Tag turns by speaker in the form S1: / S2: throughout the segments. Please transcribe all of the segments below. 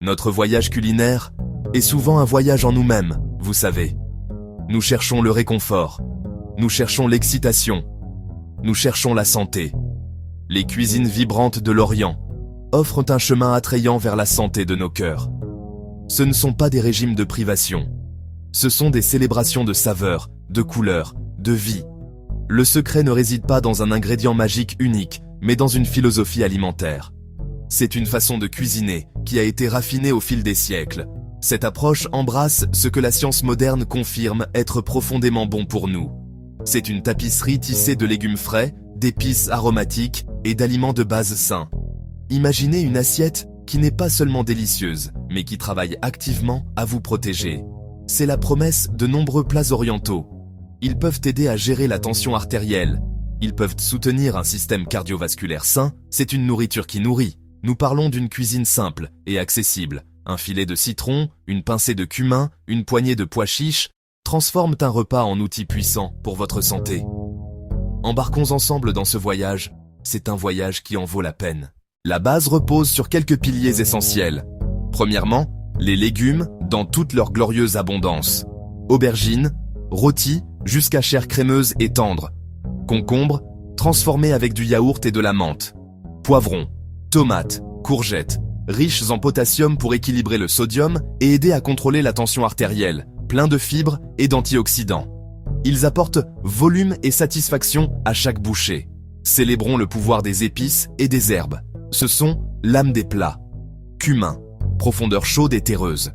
S1: Notre voyage culinaire est souvent un voyage en nous-mêmes, vous savez. Nous cherchons le réconfort, nous cherchons l'excitation, nous cherchons la santé. Les cuisines vibrantes de l'Orient offrent un chemin attrayant vers la santé de nos cœurs. Ce ne sont pas des régimes de privation, ce sont des célébrations de saveurs, de couleurs, de vie. Le secret ne réside pas dans un ingrédient magique unique, mais dans une philosophie alimentaire. C'est une façon de cuisiner qui a été raffinée au fil des siècles. Cette approche embrasse ce que la science moderne confirme être profondément bon pour nous. C'est une tapisserie tissée de légumes frais, d'épices aromatiques et d'aliments de base sains. Imaginez une assiette qui n'est pas seulement délicieuse, mais qui travaille activement à vous protéger. C'est la promesse de nombreux plats orientaux. Ils peuvent aider à gérer la tension artérielle. Ils peuvent soutenir un système cardiovasculaire sain. C'est une nourriture qui nourrit. Nous parlons d'une cuisine simple et accessible. Un filet de citron, une pincée de cumin, une poignée de pois chiches transforment un repas en outil puissant pour votre santé. Embarquons ensemble dans ce voyage. C'est un voyage qui en vaut la peine. La base repose sur quelques piliers essentiels. Premièrement, les légumes dans toute leur glorieuse abondance. Aubergines, rôtis jusqu'à chair crémeuse et tendre. Concombres, transformés avec du yaourt et de la menthe. Poivrons, tomates, courgettes, riches en potassium pour équilibrer le sodium et aider à contrôler la tension artérielle, pleins de fibres et d'antioxydants. Ils apportent volume et satisfaction à chaque bouchée. Célébrons le pouvoir des épices et des herbes. Ce sont l'âme des plats. Cumin, profondeur chaude et terreuse.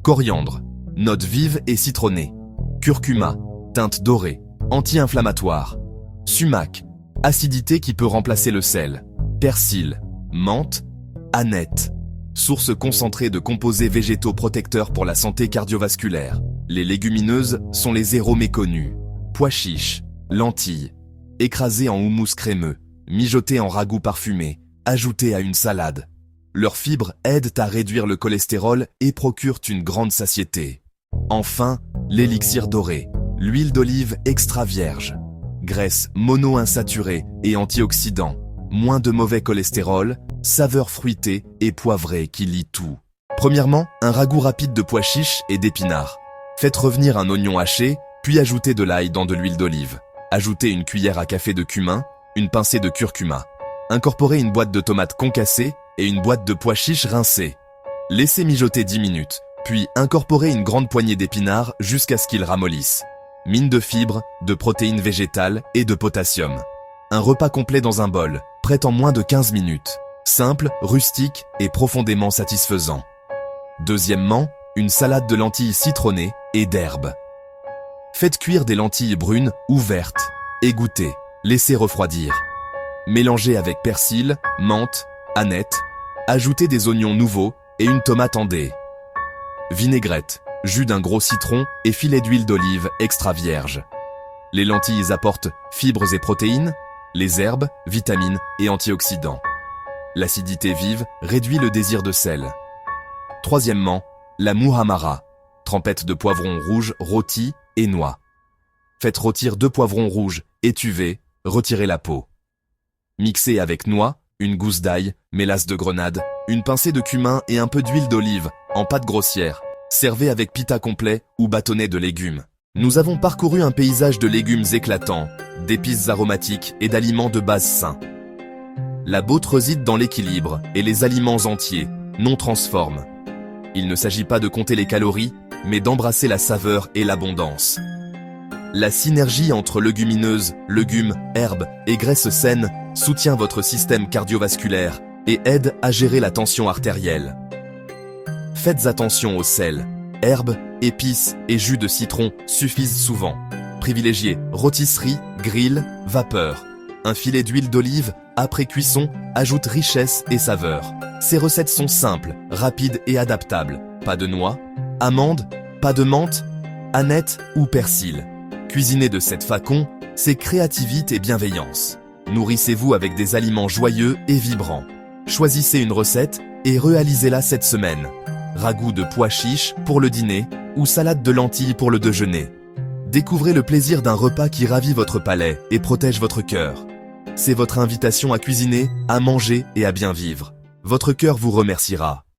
S1: Coriandre, notes vives et citronnées. Curcuma, teinte dorée, anti-inflammatoire. Sumac, acidité qui peut remplacer le sel. Persil, menthe, aneth, source concentrée de composés végétaux protecteurs pour la santé cardiovasculaire. Les légumineuses sont les héros méconnus. Pois chiches, lentilles, écrasées en houmous crémeux, mijotées en ragoût parfumé, ajoutées à une salade. Leurs fibres aident à réduire le cholestérol et procurent une grande satiété. Enfin, l'élixir doré, l'huile d'olive extra vierge. Graisse mono-insaturée et antioxydants, moins de mauvais cholestérol, saveur fruitée et poivrée qui lie tout. Premièrement, un ragoût rapide de pois chiches et d'épinards. Faites revenir un oignon haché, puis ajoutez de l'ail dans de l'huile d'olive. Ajoutez une cuillère à café de cumin, une pincée de curcuma. Incorporez une boîte de tomates concassées et une boîte de pois chiches rincés. Laissez mijoter 10 minutes, puis incorporez une grande poignée d'épinards jusqu'à ce qu'ils ramollissent. Mine de fibres, de protéines végétales et de potassium. Un repas complet dans un bol, prêt en moins de 15 minutes. Simple, rustique et profondément satisfaisant. Deuxièmement, une salade de lentilles citronnées et d'herbes. Faites cuire des lentilles brunes ou vertes. Égouttez, laissez refroidir. Mélangez avec persil, menthe, aneth. Ajoutez des oignons nouveaux et une tomate en dés. Vinaigrette, jus d'un gros citron et filet d'huile d'olive extra vierge. Les lentilles apportent fibres et protéines, les herbes, vitamines et antioxydants. L'acidité vive réduit le désir de sel. Troisièmement, la muhamara, trempette de poivrons rouges rôtis et noix. Faites rôtir 2 poivrons rouges, étuvez, retirez la peau. Mixez avec noix, une gousse d'ail, mélasse de grenade, une pincée de cumin et un peu d'huile d'olive, en pâte grossière. Servez avec pita complet ou bâtonnet de légumes. Nous avons parcouru un paysage de légumes éclatants, d'épices aromatiques et d'aliments de base sains. La beauté réside dans l'équilibre et les aliments entiers, non transformes. Il ne s'agit pas de compter les calories, mais d'embrasser la saveur et l'abondance. La synergie entre légumineuses, légumes, herbes et graisses saines soutient votre système cardiovasculaire et aide à gérer la tension artérielle. Faites attention au sel. Herbes, épices et jus de citron suffisent souvent. Privilégiez rôtisserie, grill, vapeur. Un filet d'huile d'olive, après cuisson, ajoute richesse et saveur. Ces recettes sont simples, rapides et adaptables. Pas de noix, amandes, pas de menthe, aneth ou persil. Cuisiner de cette façon, c'est créativité et bienveillance. Nourrissez-vous avec des aliments joyeux et vibrants. Choisissez une recette et réalisez-la cette semaine. Ragoût de pois chiches pour le dîner ou salade de lentilles pour le déjeuner. Découvrez le plaisir d'un repas qui ravit votre palais et protège votre cœur. C'est votre invitation à cuisiner, à manger et à bien vivre. Votre cœur vous remerciera.